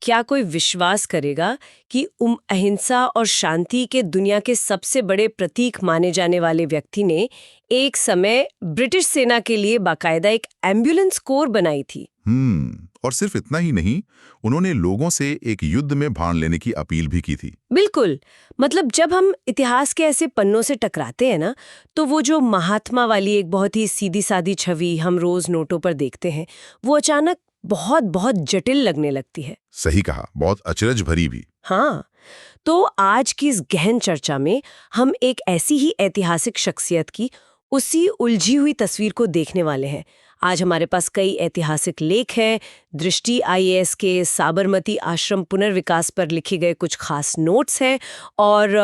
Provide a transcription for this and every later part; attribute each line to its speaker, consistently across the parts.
Speaker 1: क्या कोई विश्वास करेगा कि अहिंसा और शांति के दुनिया के सबसे बड़े प्रतीक माने जाने वाले व्यक्ति ने एक समय ब्रिटिश सेना के लिए बाकायदा एक एम्बुलेंस कोर बनाई थी।
Speaker 2: और सिर्फ इतना ही नहीं, उन्होंने लोगों से एक युद्ध में भाग लेने की अपील भी की थी।
Speaker 1: बिल्कुल। मतलब जब हम इतिहास के ऐसे पन्नों से टकराते हैं ना, तो वो जो महात्मा वाली एक बहुत ही सीधी सादी छवि हम रोज नोटों पर देखते हैं, वो अचानक बहुत बहुत जटिल लगने लगती है।
Speaker 2: सही कहा, बहुत अचरज भरी भी।
Speaker 1: हाँ, तो आज की इस गहन चर्चा में हम एक ऐसी ही ऐतिहासिक शख्सियत की उसी उलझी हुई तस्वीर को देखने वाले हैं। आज हमारे पास कई ऐतिहासिक लेख हैं, दृष्टि आईएएस के साबरमती आश्रम पुनर्विकास पर लिखे गए कुछ खास नोट्स हैं और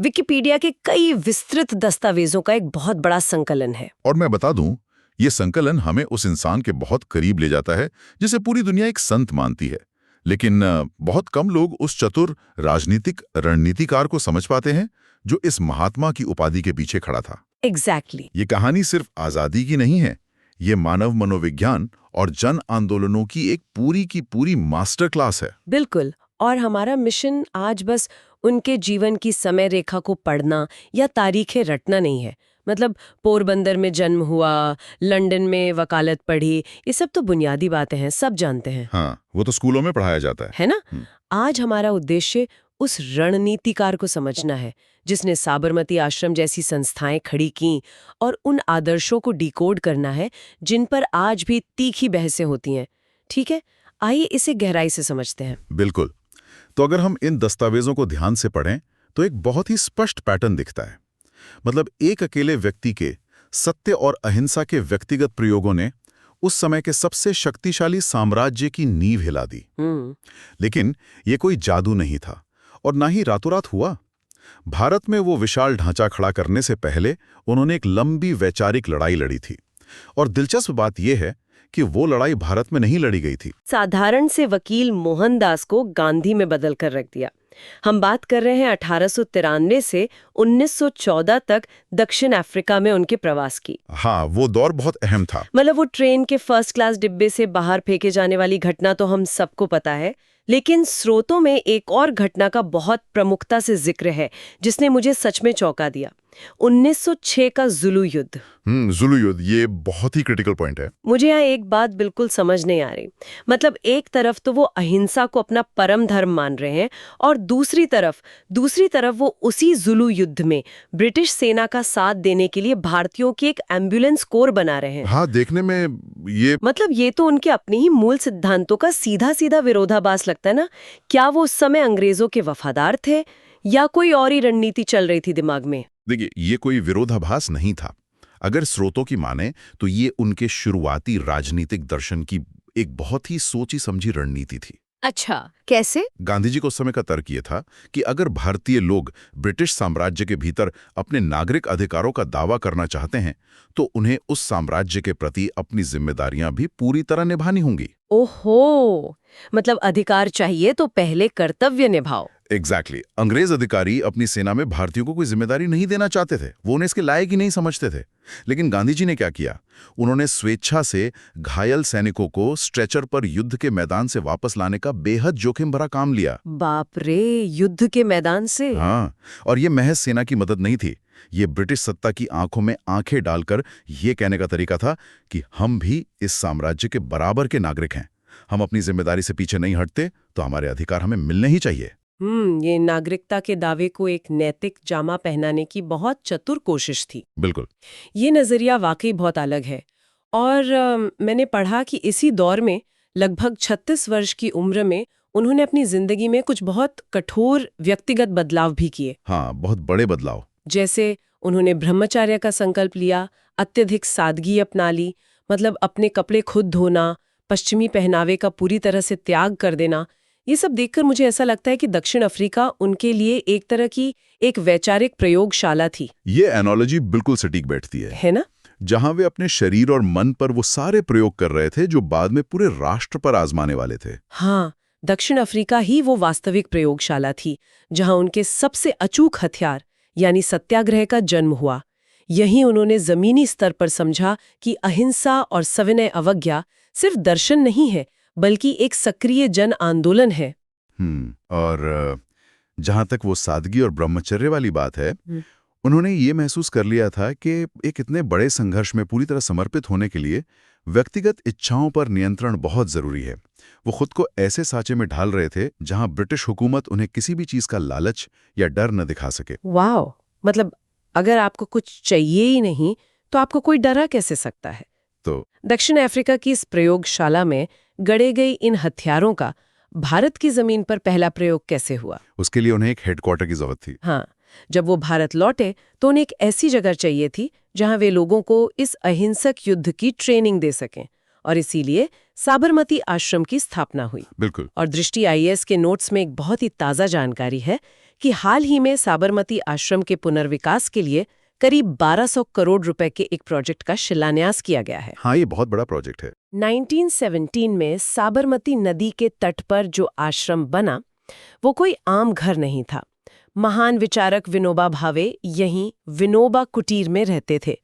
Speaker 1: विकिपीडिया के कई विस्तृत दस्तावेजों का एक बहुत बड़ा संकलन है।
Speaker 2: और मैं बता दूं, ये संकलन हमें उस इंसान के बहुत करीब ले जाता है जिसे पूरी दुनिया एक संत मानती है। लेकिन बहुत कम लोग उस चतुर राजनीतिक रणनीतिकार को समझ पाते हैं जो इस महात्मा की उपाधि के पीछे खड़ा था।
Speaker 1: एग्जैक्टली।
Speaker 2: ये कहानी सिर्फ आजादी की नहीं है, ये मानव मनोविज्ञान और जन आंदोलनों की एक पूरी की पूरी मास्टर क्लास है।
Speaker 1: बिल्कुल। और हमारा मिशन आज बस उनके जीवन की समय रेखा को पढ़ना या तारीखें रटना नहीं है। मतलब पोरबंदर में जन्म हुआ, लंदन में वकालत पढ़ी, ये सब तो बुनियादी बातें हैं, सब जानते हैं।
Speaker 2: हाँ, वो तो स्कूलों में पढ़ाया जाता
Speaker 1: है ना? आज हमारा उद्देश्य उस रणनीतिकार को समझना है जिसने साबरमती आश्रम जैसी संस्थाएं खड़ी की, और उन आदर्शों को डिकोड करना है जिन पर आज भी तीखी बहसें होती हैं। ठीक है, आइए इसे गहराई से समझते हैं।
Speaker 2: बिल्कुल। तो अगर हम इन दस्तावेजों को ध्यान से पढ़ें तो एक बहुत ही स्पष्ट पैटर्न दिखता है। मतलब एक अकेले व्यक्ति के सत्य और अहिंसा के व्यक्तिगत प्रयोगों ने उस समय के सबसे शक्तिशाली साम्राज्य की नींव हिला दी। लेकिन ये कोई जादू नहीं था और ना ही रातों रात हुआ। भारत में वो विशाल ढांचा खड़ा करने से पहले उन्होंने एक लंबी वैचारिक लड़ाई लड़ी थी। और दिलचस्प बात यह है कि वो लड़ाई भारत में नहीं लड़ी गई थी।
Speaker 1: साधारण से वकील मोहनदास को गांधी में बदल कर रख दिया। हम बात कर रहे हैं 1893 से 1914 तक दक्षिण अफ्रीका में उनके प्रवास की।
Speaker 2: हाँ, वो दौर बहुत अहम था।
Speaker 1: मतलब वो ट्रेन के फर्स्ट क्लास डिब्बे से बाहर फेंके जाने वाली घटना तो हम सबको पता है, लेकिन स्रोतों में एक और घटना का बहुत प्रमुखता से जिक्र है जिसने मुझे सच में चौंका दिया। 1906 का जुलू युद्ध।
Speaker 2: जुलू युद्ध, ये बहुत ही क्रिटिकल पॉइंट है।
Speaker 1: मुझे यहाँ एक बात बिल्कुल समझ नहीं आ रही। मतलब एक तरफ तो वो अहिंसा को अपना परम धर्म मान रहे हैं और दूसरी तरफ वो उसी जुलू युद्ध में ब्रिटिश सेना का साथ देने के लिए भारतीयों की एक एम्बुलेंस कोर बना रहे हैं।
Speaker 2: हाँ, देखने में
Speaker 1: ये तो उनके अपने ही मूल सिद्धांतों का सीधा सीधा विरोधाभास लगता है ना। क्या वो उस समय अंग्रेजों के वफादार थे या कोई और ही रणनीति चल रही थी दिमाग में?
Speaker 2: देखिए, ये कोई विरोधाभास नहीं था। अगर स्रोतों की माने तो ये उनके शुरुआती राजनीतिक दर्शन की एक बहुत ही सोची समझी रणनीति थी।
Speaker 1: अच्छा, कैसे?
Speaker 2: गांधी जी को उस समय का तर्क ये था कि अगर भारतीय लोग ब्रिटिश साम्राज्य के भीतर अपने नागरिक अधिकारों का दावा करना चाहते हैं तो उन्हें उस साम्राज्य के प्रति अपनी जिम्मेदारियां भी पूरी तरह निभानी होंगी।
Speaker 1: ओहो, मतलब अधिकार चाहिए तो पहले कर्तव्य निभाओ।
Speaker 2: एग्जैक्टली। अंग्रेज अधिकारी अपनी सेना में भारतीयों को कोई जिम्मेदारी नहीं देना चाहते थे, वो उन्हें इसके लायक ही नहीं समझते थे। लेकिन गांधी जी ने क्या किया? उन्होंने स्वेच्छा से घायल सैनिकों को स्ट्रेचर पर युद्ध के मैदान से वापस लाने का बेहद जोखिम भरा काम लिया।
Speaker 1: बाप रे, युद्ध के मैदान से?
Speaker 2: हाँ, और ये महज सेना की मदद नहीं थी, ये ब्रिटिश सत्ता की आंखों में आंखें डालकर ये कहने का तरीका था कि हम भी इस साम्राज्य के बराबर के नागरिक हैं। हम अपनी जिम्मेदारी से पीछे नहीं हटते तो हमारे अधिकार हमें मिलने ही चाहिए।
Speaker 1: ये नागरिकता के दावे को एक नैतिक जामा पहनाने की बहुत चतुर कोशिश थी।
Speaker 2: बिल्कुल।
Speaker 1: ये नजरिया वाकई बहुत अलग है। और मैंने पढ़ा कि इसी दौर में लगभग 36 वर्ष की उम्र में उन्होंने अपनी जिंदगी में कुछ बहुत कठोर व्यक्तिगत बदलाव भी किए।
Speaker 2: हाँ, बहुत बड़े बदलाव।
Speaker 1: जैसे उन्होंने ब्रह्मचर्य का संकल्प लिया, अत्यधिक सादगी अपना ली, मतलब अपने कपड़े खुद धोना, पश्चिमी पहनावे का पूरी तरह से त्याग कर देना। ये सब देखकर मुझे ऐसा लगता है कि दक्षिण अफ्रीका उनके लिए एक तरह की एक वैचारिक प्रयोगशाला थी।
Speaker 2: ये एनालॉजी बिल्कुल सटीक बैठती
Speaker 1: है ना?
Speaker 2: जहां वे अपने शरीर और मन पर वो सारे प्रयोग कर रहे थे जो बाद में पूरे राष्ट्र पर आजमाने वाले थे।
Speaker 1: हाँ, दक्षिण अफ्रीका ही वो वास्तविक प्रयोगशाला थी जहां उनके सबसे अचूक हथियार यानी सत्याग्रह का जन्म हुआ। यहीं उन्होंने जमीनी स्तर पर समझा कि अहिंसा और सविनय अवज्ञा सिर्फ दर्शन नहीं है बल्कि एक सक्रिय जन आंदोलन है।
Speaker 2: और जहां तक वो सादगी और ब्रह्मचर्य वाली बात है, उन्होंने ये महसूस कर लिया था कि एक इतने बड़े संघर्ष में पूरी तरह समर्पित होने के लिए व्यक्तिगत इच्छाओं पर नियंत्रण बहुत जरूरी है। वो खुद को ऐसे साँचे में ढाल रहे थे जहां ब्रिटिश हुकूमत उन्हें किसी भी चीज का लालच या डर न दिखा सके।
Speaker 1: वाह, मतलब अगर आपको कुछ चाहिए ही नहीं तो आपको कोई डरा कैसे सकता है।
Speaker 2: तो
Speaker 1: दक्षिण अफ्रीका की इस प्रयोगशाला में गड़े गई इन हथियारों का भारत की जमीन पर पहला प्रयोग कैसे हुआ?
Speaker 2: उसके लिए उन्हें एक हेडक्वार्टर की जरूरत थी।
Speaker 1: हाँ, जब वो भारत लौटे तो उन्हें एक ऐसी जगह चाहिए थी जहां वे लोगों को इस अहिंसक युद्ध की ट्रेनिंग दे सकें, और इसीलिए साबरमती आश्रम की स्थापना हुई।
Speaker 2: बिल्कुल।
Speaker 1: और दृष्टि आईएएस के नोट्स में एक बहुत ही ताज़ा जानकारी है कि हाल ही में साबरमती आश्रम के पुनर्विकास के लिए करीब 1200 करोड़ रुपए के एक प्रोजेक्ट का शिलान्यास किया गया है।
Speaker 2: हाँ, ये बहुत बड़ा प्रोजेक्ट है।
Speaker 1: 1917 में साबरमती नदी के तट पर जो आश्रम बना वो कोई आम घर नहीं था। महान विचारक विनोबा भावे यहीं विनोबा कुटीर में रहते थे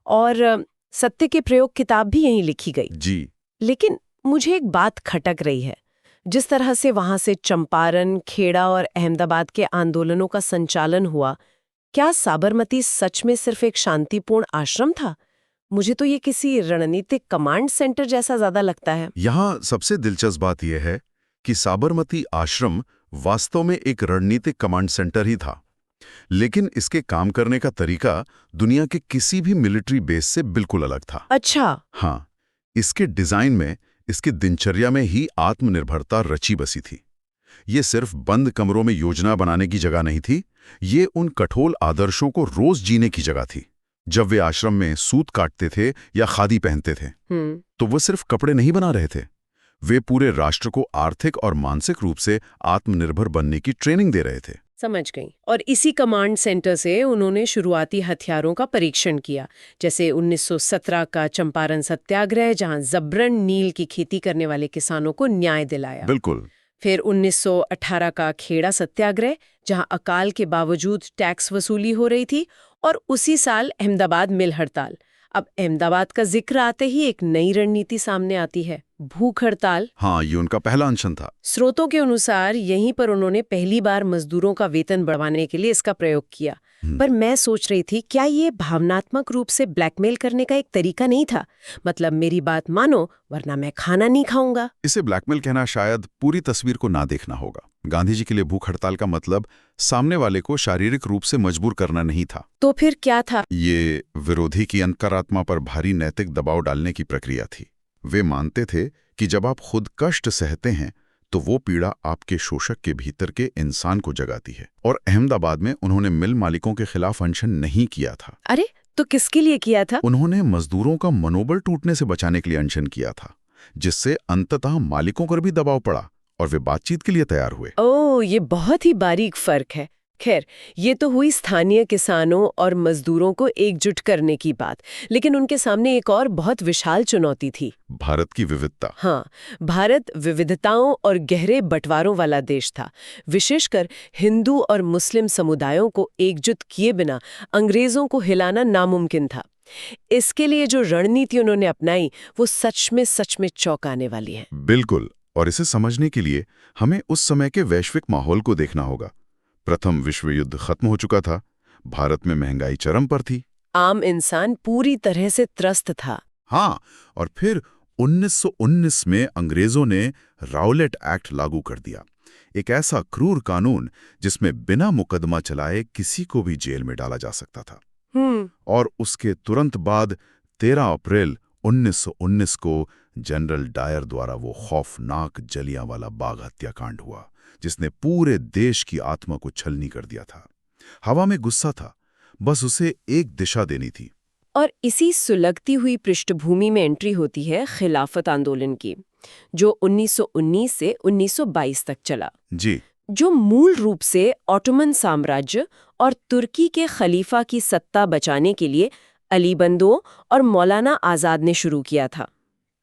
Speaker 1: और सत्य के प्रयोग किताब भी यहीं लिखी गई।
Speaker 2: जी।
Speaker 1: लेकिन मुझे एक बात खटक रही है। जिस तरह से वहां से चंपारण, खेड़ा और अहमदाबाद के आंदोलनों का संचालन हुआ, क्या साबरमती सच में सिर्फ एक शांतिपूर्ण आश्रम था? मुझे तो ये किसी रणनीतिक कमांड सेंटर जैसा ज्यादा लगता है।
Speaker 2: यहाँ सबसे दिलचस्प बात यह है कि साबरमती आश्रम वास्तव में एक रणनीतिक कमांड सेंटर ही था, लेकिन इसके काम करने का तरीका दुनिया के किसी भी मिलिट्री बेस से बिल्कुल अलग था।
Speaker 1: अच्छा।
Speaker 2: हाँ, इसके डिजाइन में, इसकी दिनचर्या में ही आत्मनिर्भरता रची बसी थी। ये सिर्फ बंद कमरों में योजना बनाने की जगह नहीं थी, ये उन कठोर आदर्शों को रोज जीने की जगह थी। जब वे आश्रम में सूत काटते थे या खादी पहनते थे, तो वो सिर्फ कपड़े नहीं बना रहे थे, वे पूरे राष्ट्र को आर्थिक और मानसिक रूप से आत्मनिर्भर बनने की ट्रेनिंग दे रहे थे।
Speaker 1: समझ गई। और इसी कमांड सेंटर से उन्होंने शुरुआती हथियारों का परीक्षण किया, जैसे 1917 का चंपारण सत्याग्रह, जहां जबरन नील की खेती करने वाले किसानों को न्याय दिलाया।
Speaker 2: बिल्कुल।
Speaker 1: फिर 1918 का खेड़ा सत्याग्रह, जहां अकाल के बावजूद टैक्स वसूली हो रही थी, और उसी साल अहमदाबाद मिल हड़ताल। अब अहमदाबाद का जिक्र आते ही एक नई रणनीति सामने आती है, भूख हड़ताल।
Speaker 2: हाँ, ये उनका पहला अनशन था।
Speaker 1: स्रोतों के अनुसार यहीं पर उन्होंने पहली बार मजदूरों का वेतन बढ़वाने के लिए इसका प्रयोग किया। पर मैं सोच रही थी, क्या ये भावनात्मक रूप से ब्लैकमेल करने का एक तरीका नहीं था? मतलब मेरी बात मानो वरना मैं खाना नहीं खाऊंगा।
Speaker 2: इसे ब्लैकमेल कहना शायद पूरी तस्वीर को ना देखना होगा। गांधी जी के लिए भूख हड़ताल का मतलब सामने वाले को शारीरिक रूप से मजबूर करना नहीं था।
Speaker 1: तो फिर क्या था?
Speaker 2: ये विरोधी की अंतरात्मा पर भारी नैतिक दबाव डालने की प्रक्रिया थी। वे मानते थे कि जब आप खुद कष्ट सहते हैं तो वो पीड़ा आपके शोषक के भीतर के इंसान को जगाती है। और अहमदाबाद में उन्होंने मिल मालिकों के खिलाफ अनशन नहीं किया था।
Speaker 1: अरे, तो किसके लिए किया था?
Speaker 2: उन्होंने मजदूरों का मनोबल टूटने से बचाने के लिए अनशन किया था, जिससे अंततः मालिकों पर भी दबाव पड़ा और वे बातचीत के लिए तैयार हुए।
Speaker 1: ओह, ये बहुत ही बारीक फर्क है। खैर, ये तो हुई स्थानीय किसानों और मजदूरों को एकजुट करने की बात, लेकिन उनके सामने एक और बहुत विशाल चुनौती थी,
Speaker 2: भारत की विविधता।
Speaker 1: हाँ, भारत विविधताओं और गहरे बंटवारों वाला देश था। विशेषकर हिंदू और मुस्लिम समुदायों को एकजुट किए बिना अंग्रेजों को हिलाना नामुमकिन था। इसके लिए जो रणनीति उन्होंने अपनाई वो सच में चौंकाने वाली है।
Speaker 2: बिल्कुल। और इसे समझने के लिए हमें उस समय के वैश्विक माहौल को देखना होगा। प्रथम विश्व युद्ध खत्म हो चुका था, भारत में महंगाई चरम पर थी,
Speaker 1: आम इंसान पूरी तरह से त्रस्त था।
Speaker 2: हाँ, और फिर 1919 में अंग्रेजों ने राउलेट एक्ट लागू कर दिया, एक ऐसा क्रूर कानून जिसमें बिना मुकदमा चलाए किसी को भी जेल में डाला जा सकता था। और उसके तुरंत बाद 13 अप्रैल 1919 को जनरल डायर द्वारा वो खौफनाक जलियांवाला बाग हत्याकांड हुआ, जिसने पूरे देश की आत्मा को छलनी कर दिया था। हवा में गुस्सा था, बस उसे एक दिशा देनी थी।
Speaker 1: और इसी सुलगती हुई पृष्ठभूमि में एंट्री होती है खिलाफत आंदोलन की, जो 1919 से 1922 तक चला।
Speaker 2: जी।
Speaker 1: जो मूल रूप से ऑटोमन साम्राज्य और तुर्की के खलीफा की सत्ता बचाने के लिए अली बंदो और मौलाना आजाद ने शुरू किया था।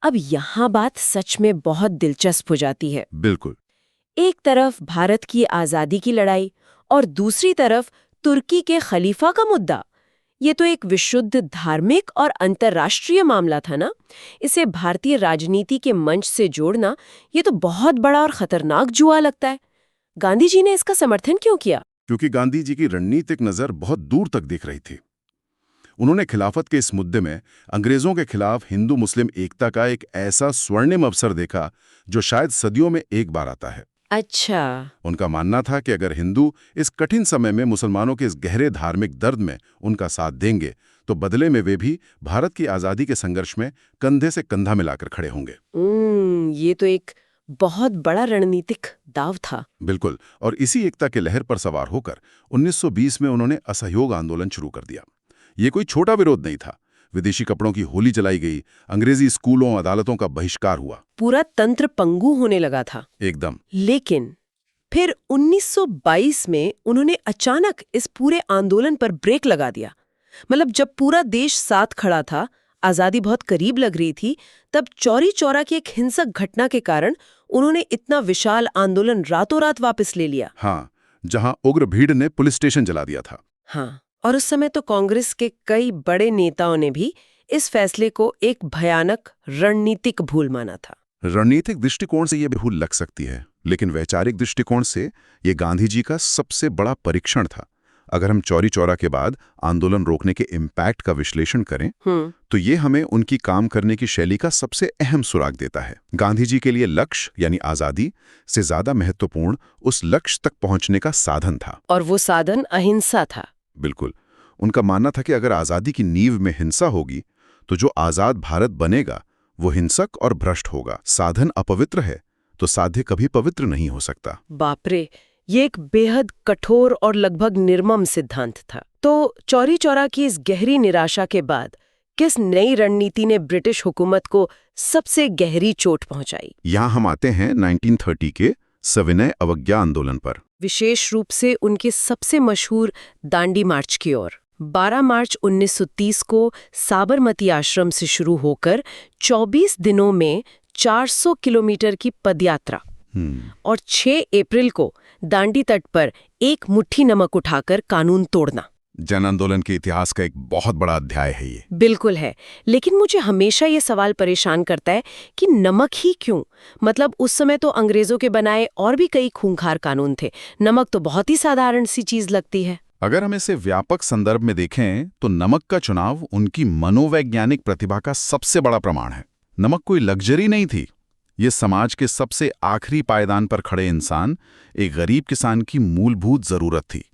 Speaker 1: अब यहाँ बात सच में बहुत दिलचस्प हो जाती है।
Speaker 2: बिल्कुल।
Speaker 1: एक तरफ भारत की आज़ादी की लड़ाई और दूसरी तरफ तुर्की के खलीफा का मुद्दा। ये तो एक विशुद्ध धार्मिक और अंतर्राष्ट्रीय मामला था ना। इसे भारतीय राजनीति के मंच से जोड़ना ये तो बहुत बड़ा और खतरनाक जुआ लगता है। गांधी जी ने इसका समर्थन क्यों किया?
Speaker 3: क्योंकि गांधी जी की रणनीतिक नज़र बहुत दूर तक दिख रही थी। उन्होंने खिलाफत के इस मुद्दे में अंग्रेजों के खिलाफ हिंदू मुस्लिम एकता का एक ऐसा स्वर्णिम अवसर देखा जो शायद सदियों में एक बार आता है।
Speaker 1: अच्छा।
Speaker 3: उनका मानना था कि अगर हिंदू इस कठिन समय में मुसलमानों के इस गहरे धार्मिक दर्द में उनका साथ देंगे तो बदले में वे भी भारत की आज़ादी के संघर्ष में कंधे से कंधा मिलाकर खड़े होंगे।
Speaker 1: ये तो एक बहुत बड़ा रणनीतिक दाव था।
Speaker 3: बिल्कुल। और इसी एकता के लहर पर सवार होकर 1920 में उन्होंने असहयोग आंदोलन शुरू कर दिया। ये कोई छोटा विरोध नहीं था। विदेशी कपड़ों की होली जलाई गई, अंग्रेजी स्कूलों अदालतों का बहिष्कार हुआ,
Speaker 1: पूरा तंत्र पंगु होने लगा था
Speaker 3: एकदम।
Speaker 1: लेकिन फिर 1922 में उन्होंने अचानक इस पूरे आंदोलन पर ब्रेक लगा दिया। मतलब जब पूरा देश साथ खड़ा था, आजादी बहुत करीब लग रही थी, तब चौरी चौरा की एक हिंसक घटना के कारण उन्होंने इतना विशाल आंदोलन रातों रात वापस ले लिया।
Speaker 3: हाँ, जहां उग्र भीड़ ने पुलिस स्टेशन जला दिया था।
Speaker 1: हाँ, और उस समय तो कांग्रेस के कई बड़े नेताओं ने भी इस फैसले को एक भयानक रणनीतिक भूल माना था।
Speaker 3: रणनीतिक दृष्टिकोण से यह भूल लग सकती है, लेकिन वैचारिक दृष्टिकोण से ये गांधी जी का सबसे बड़ा परीक्षण था। अगर हम चौरी चौरा के बाद आंदोलन रोकने के इम्पैक्ट का विश्लेषण करें तो ये हमें उनकी काम करने की शैली का सबसे अहम सुराग देता है। गांधी जी के लिए लक्ष्य यानी आज़ादी से ज्यादा महत्वपूर्ण उस लक्ष्य तक पहुंचने का साधन था,
Speaker 1: और वो साधन अहिंसा था।
Speaker 3: बिल्कुल। उनका मानना था कि अगर आज़ादी की नींव में हिंसा होगी तो जो आज़ाद भारत बनेगा वो हिंसक और भ्रष्ट होगा। साधन अपवित्र है तो साध्य कभी पवित्र नहीं हो सकता।
Speaker 1: बाप रे, ये एक बेहद कठोर और लगभग निर्मम सिद्धांत था। तो चौरी चौरा की इस गहरी निराशा के बाद किस नई रणनीति ने ब्रिटिश हुकूमत को सबसे गहरी चोट पहुंचाई?
Speaker 3: यहाँ हम आते हैं 1930 के सविनय अवज्ञा आंदोलन पर,
Speaker 1: विशेष रूप से उनके सबसे मशहूर दांडी मार्च की ओर। 12 मार्च 1930 को साबरमती आश्रम से शुरू होकर 24 दिनों में 400 किलोमीटर की पदयात्रा और 6 अप्रैल को दांडी तट पर एक मुट्ठी नमक उठाकर कानून तोड़ना।
Speaker 3: जन आंदोलन के इतिहास का एक बहुत बड़ा अध्याय है ये।
Speaker 1: बिल्कुल है, लेकिन मुझे हमेशा ये सवाल परेशान करता है कि नमक ही क्यों? मतलब उस समय तो अंग्रेजों के बनाए और भी कई खूंखार कानून थे, नमक तो बहुत ही साधारण सी चीज लगती है।
Speaker 3: अगर हम इसे व्यापक संदर्भ में देखें तो नमक का चुनाव उनकी मनोवैज्ञानिक प्रतिभा का सबसे बड़ा प्रमाण है। नमक कोई लग्जरी नहीं थी, ये समाज के सबसे आखिरी पायदान पर खड़े इंसान, एक गरीब किसान की मूलभूत जरूरत थी।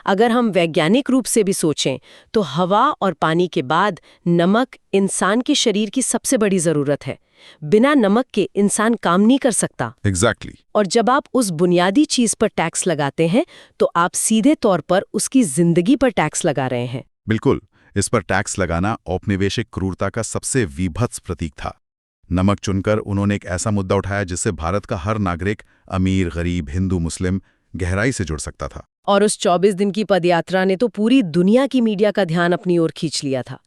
Speaker 1: अगर हम वैज्ञानिक रूप से भी सोचें तो हवा और पानी के बाद नमक इंसान के शरीर की सबसे बड़ी जरूरत है। बिना नमक के इंसान काम नहीं कर सकता।
Speaker 3: एग्जैक्टली।
Speaker 1: और जब आप उस बुनियादी चीज पर टैक्स लगाते हैं तो आप सीधे तौर पर उसकी जिंदगी पर टैक्स लगा रहे हैं।
Speaker 3: बिल्कुल। इस पर टैक्स लगाना औपनिवेशिक क्रूरता का सबसे विभत्स प्रतीक था। नमक चुनकर उन्होंने एक ऐसा मुद्दा उठाया जिससे भारत का हर नागरिक, अमीर, गरीब, हिंदू, मुस्लिम, गहराई से जुड़ सकता था।
Speaker 1: और उस 24 दिन की पदयात्रा ने तो पूरी दुनिया की मीडिया का ध्यान अपनी ओर खींच लिया था।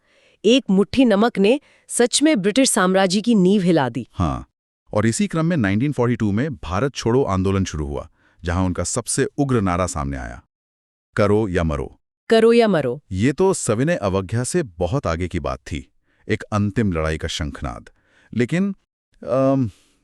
Speaker 1: एक मुट्ठी नमक ने सच में ब्रिटिश साम्राज्य की नींव हिला दी।
Speaker 3: हाँ, और इसी क्रम में 1942 में भारत छोड़ो आंदोलन शुरू हुआ, जहां उनका सबसे उग्र नारा सामने आया, करो या मरो।
Speaker 1: करो या मरो।
Speaker 3: ये तो सविनय अवज्ञा से बहुत आगे की बात थी, एक अंतिम लड़ाई का शंखनाद। लेकिन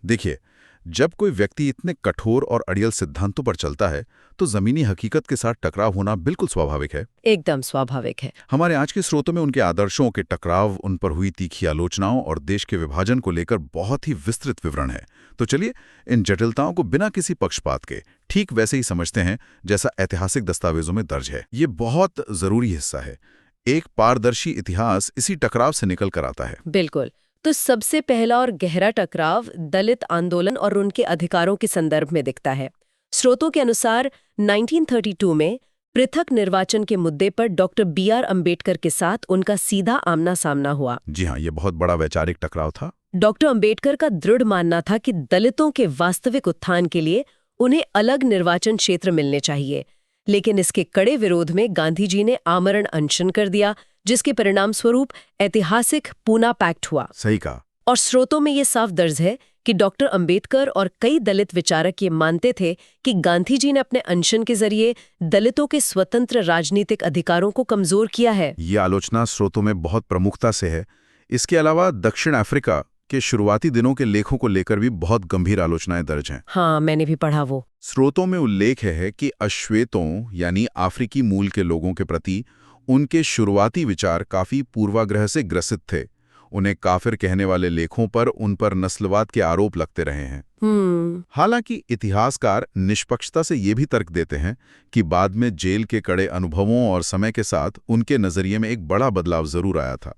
Speaker 3: देखिए, जब कोई व्यक्ति इतने कठोर और अड़ियल सिद्धांतों पर चलता है तो जमीनी हकीकत के साथ टकराव होना बिल्कुल स्वाभाविक है।
Speaker 1: एकदम स्वाभाविक है।
Speaker 3: हमारे आज के स्रोतों में उनके आदर्शों के टकराव, उन पर हुई तीखी आलोचनाओं और देश के विभाजन को लेकर बहुत ही विस्तृत विवरण है। तो चलिए इन जटिलताओं को बिना किसी पक्षपात के ठीक वैसे ही समझते हैं जैसा ऐतिहासिक दस्तावेजों में दर्ज है। ये बहुत जरूरी हिस्सा है। एक पारदर्शी इतिहास इसी टकराव से निकल कर आता है।
Speaker 1: बिल्कुल। तो सबसे पहला और गहरा टकराव दलित आंदोलन और उनके अधिकारों के संदर्भ में दिखता है। स्रोतों के अनुसार 1932 में पृथक निर्वाचन के मुद्दे पर डॉक्टर BR अम्बेडकर के साथ उनका सीधा आमना सामना हुआ।
Speaker 3: जी हाँ, ये बहुत बड़ा वैचारिक टकराव था।
Speaker 1: डॉक्टर अम्बेडकर का दृढ़ मानना था कि दलितों के वास्तविक उत्थान के लिए उन्हें अलग निर्वाचन क्षेत्र मिलने चाहिए, लेकिन इसके कड़े विरोध में गांधी जी ने आमरण अनशन कर दिया, जिसके परिणाम स्वरूप ऐतिहासिक पूना पैक्ट हुआ।
Speaker 3: सही कहा।
Speaker 1: और स्रोतों में ये साफ दर्ज है कि डॉक्टर अंबेडकर और कई दलित विचारक ये मानते थे कि गांधी जी ने अपने अनशन के जरिए दलितों के स्वतंत्र राजनीतिक अधिकारों को कमजोर किया है।
Speaker 3: ये आलोचना स्रोतों में बहुत प्रमुखता से है। इसके अलावा दक्षिण अफ्रीका के शुरुआती दिनों के लेखों को लेकर भी बहुत गंभीर आलोचनाएं दर्ज हैं।
Speaker 1: हाँ, मैंने भी पढ़ा वो।
Speaker 3: स्रोतों में उल्लेख है कि अश्वेतों यानी अफ्रीकी मूल के लोगों के प्रति उनके शुरुआती विचार काफी पूर्वाग्रह से ग्रसित थे। उन्हें काफिर कहने वाले लेखों पर उन पर नस्लवाद के आरोप लगते रहे हैं। हालांकि इतिहासकार निष्पक्षता से ये भी तर्क देते हैं कि बाद में जेल के कड़े अनुभवों और समय के साथ उनके नजरिए में एक बड़ा बदलाव जरूर आया था।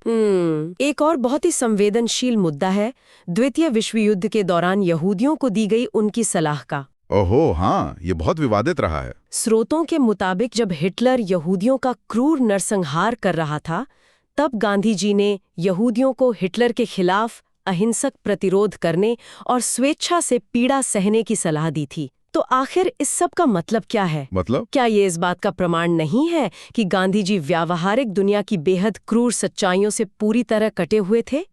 Speaker 1: एक और बहुत ही संवेदनशील मुद्दा है द्वितीय विश्व युद्ध के दौरान यहूदियों को दी गई उनकी सलाह का।
Speaker 3: ओहो हाँ, ये बहुत विवादित रहा है।
Speaker 1: स्रोतों के मुताबिक जब हिटलर यहूदियों का क्रूर नरसंहार कर रहा था, तब गांधी जी ने यहूदियों को हिटलर के खिलाफ अहिंसक प्रतिरोध करने और स्वेच्छा से पीड़ा सहने की सलाह दी थी। तो आखिर इस सब का मतलब क्या है? क्या ये इस बात का प्रमाण नहीं है कि गांधी जी व्यावहारिक दुनिया की बेहद क्रूर सच्चाइयों से पूरी तरह कटे हुए थे?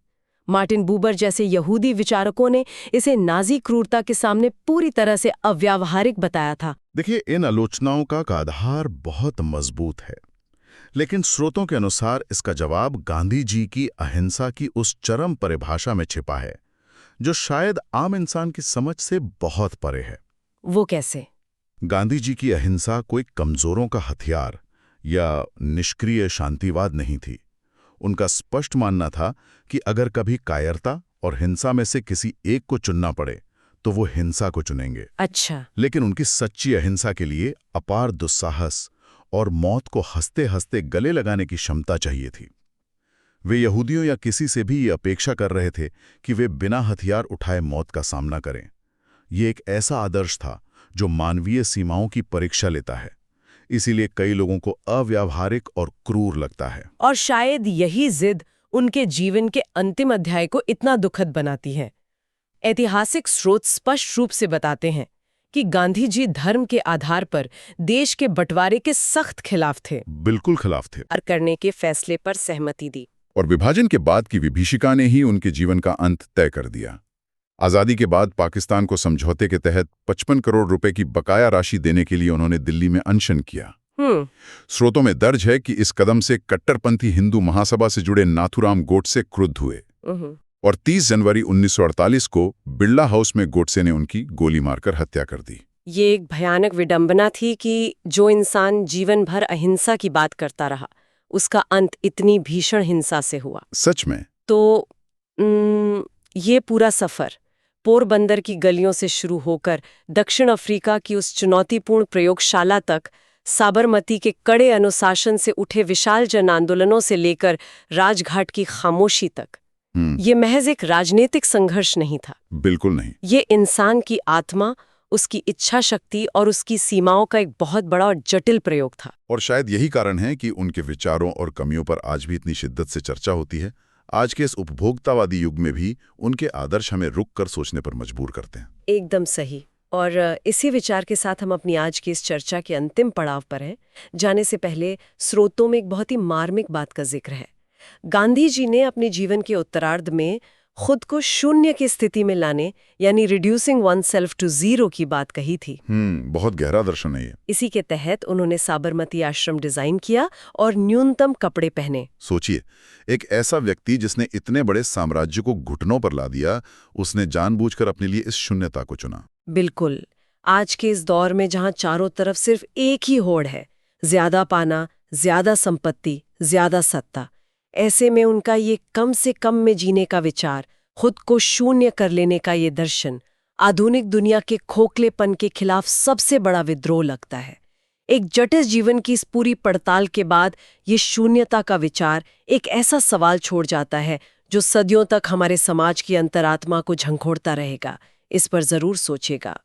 Speaker 1: मार्टिन बूबर जैसे यहूदी विचारकों ने इसे नाजी क्रूरता के सामने पूरी तरह से अव्यावहारिक बताया था।
Speaker 2: देखिए, इन आलोचनाओं का आधार बहुत मजबूत है, लेकिन स्रोतों के अनुसार इसका जवाब गांधी जी की अहिंसा की उस चरम परिभाषा में छिपा है, जो शायद आम इंसान की समझ से बहुत परे है।
Speaker 1: वो कैसे?
Speaker 2: गांधी जी की अहिंसा कोई कमजोरों का हथियार या निष्क्रिय शांतिवाद नहीं थी। उनका स्पष्ट मानना था कि अगर कभी कायरता और हिंसा में से किसी एक को चुनना पड़े तो वो हिंसा को चुनेंगे।
Speaker 1: अच्छा।
Speaker 2: लेकिन उनकी सच्ची अहिंसा के लिए अपार दुस्साहस और मौत को हंसते हंसते गले लगाने की क्षमता चाहिए थी। वे यहूदियों या किसी से भी ये अपेक्षा कर रहे थे कि वे बिना हथियार उठाए मौत का सामना करें। ये एक ऐसा आदर्श था जो मानवीय सीमाओं की परीक्षा लेता है, इसीलिए कई लोगों को अव्यावहारिक और क्रूर लगता है।
Speaker 1: और शायद यही जिद उनके जीवन के अंतिम अध्याय को इतना दुखद बनाती है। ऐतिहासिक स्रोत स्पष्ट रूप से बताते हैं कि गांधी जी धर्म के आधार पर देश के बंटवारे के सख्त खिलाफ थे।
Speaker 2: बिल्कुल खिलाफ थे।
Speaker 1: और करने के फैसले पर सहमति दी।
Speaker 3: और विभाजन के बाद की विभीषिका ने ही उनके जीवन का अंत तय कर दिया। आजादी के बाद पाकिस्तान को समझौते के तहत 55 करोड़ रुपए की बकाया राशि देने के लिए उन्होंने दिल्ली में अनशन किया। स्रोतों में दर्ज है कि इस कदम से कट्टरपंथी हिंदू महासभा से जुड़े नाथूराम गोडसे क्रुद्ध हुए और 30 जनवरी 1948 को बिरला हाउस में गोडसे ने उनकी गोली मारकर हत्या कर दी।
Speaker 1: ये एक भयानक विडंबना थी कि जो इंसान जीवन भर अहिंसा की बात करता रहा, उसका अंत इतनी भीषण हिंसा से हुआ।
Speaker 3: सच में।
Speaker 1: तो ये पूरा सफर पोरबंदर की गलियों से शुरू होकर दक्षिण अफ्रीका की उस चुनौतीपूर्ण प्रयोगशाला तक, साबरमती के कड़े अनुशासन से उठे विशाल जन आंदोलनों से लेकर राजघाट की खामोशी तक, ये महज एक राजनीतिक संघर्ष नहीं था।
Speaker 3: बिल्कुल नहीं।
Speaker 1: ये इंसान की आत्मा, उसकी इच्छा शक्ति और उसकी सीमाओं का एक बहुत बड़ा और जटिल प्रयोग था।
Speaker 3: और शायद यही कारण है कि उनके विचारों और कमियों पर आज भी इतनी शिद्दत से चर्चा होती है। आज के इस उपभोक्तावादी युग में भी उनके आदर्श हमें रुक कर सोचने पर मजबूर करते हैं।
Speaker 1: एकदम सही। और इसी विचार के साथ हम अपनी आज की इस चर्चा के अंतिम पड़ाव पर हैं। जाने से पहले स्रोतों में एक बहुत ही मार्मिक बात का जिक्र है। गांधी जी ने अपने जीवन के उत्तरार्ध में खुद को शून्य की स्थिति में लाने, यानी reducing oneself to zero की बात कही थी।
Speaker 3: बहुत गहरा दर्शन है ये।
Speaker 1: इसी के तहत उन्होंने साबरमती आश्रम डिजाइन किया और न्यूनतम कपड़े पहने।
Speaker 3: सोचिए, एक ऐसा व्यक्ति जिसने इतने बड़े साम्राज्य को घुटनों पर ला दिया, उसने जानबूझकर अपने लिए इस शून्यता को चुना।
Speaker 1: बिल्कुल। आज के इस दौर में जहां चारों तरफ सिर्फ एक ही होड़ है, ज्यादा पाना, ज्यादा संपत्ति, ज्यादा सत्ता, ऐसे में उनका ये कम से कम में जीने का विचार, खुद को शून्य कर लेने का ये दर्शन, आधुनिक दुनिया के खोखलेपन के खिलाफ सबसे बड़ा विद्रोह लगता है। एक जटिल जीवन की इस पूरी पड़ताल के बाद ये शून्यता का विचार एक ऐसा सवाल छोड़ जाता है जो सदियों तक हमारे समाज की अंतरात्मा को झंखोड़ता रहेगा। इस पर जरूर सोचेगा।